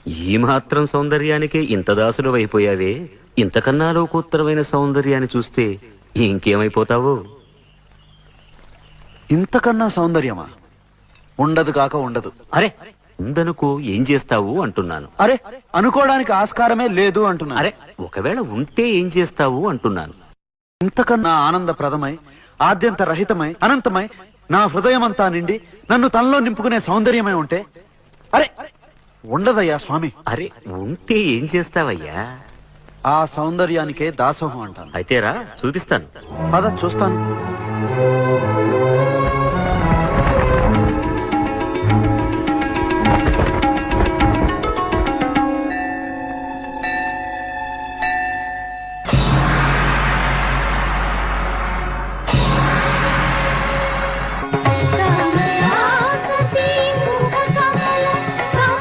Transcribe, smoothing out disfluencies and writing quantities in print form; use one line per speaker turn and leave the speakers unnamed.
ఈ మాత్రం సౌందర్యానికే ఇంత దాసులు అయిపోయావే, ఇంతకన్నా లోకోత్తరమైన సౌందర్యాన్ని చూస్తే ఇంకేమైపోతావో.
ఇంతకన్నా సౌందర్యమా? ఉండదు కాక ఉండదు.
అరే ఉందనుకో ఏం చేస్తావు అంటున్నాను.
అరే అనుకోవడానికి ఆస్కారమే లేదు అంటున్నా.
అరే ఒకవేళ ఉంటే ఏం చేస్తావు అంటున్నాను.
ఇంతకన్నా ఆనందప్రదమై, ఆద్యంత రహితమై, అనంతమై, నా హృదయమంతా నిండి నన్ను తనలో నింపుకునే సౌందర్యమై ఉంటే అరే ఉండదయ్యా స్వామి.
అరే ఉంటే ఏం చేస్తావయ్యా?
ఆ సౌందర్యానికే దాసోహం అంటాను.
అయితేరా చూపిస్తాను.
పద చూస్తాను.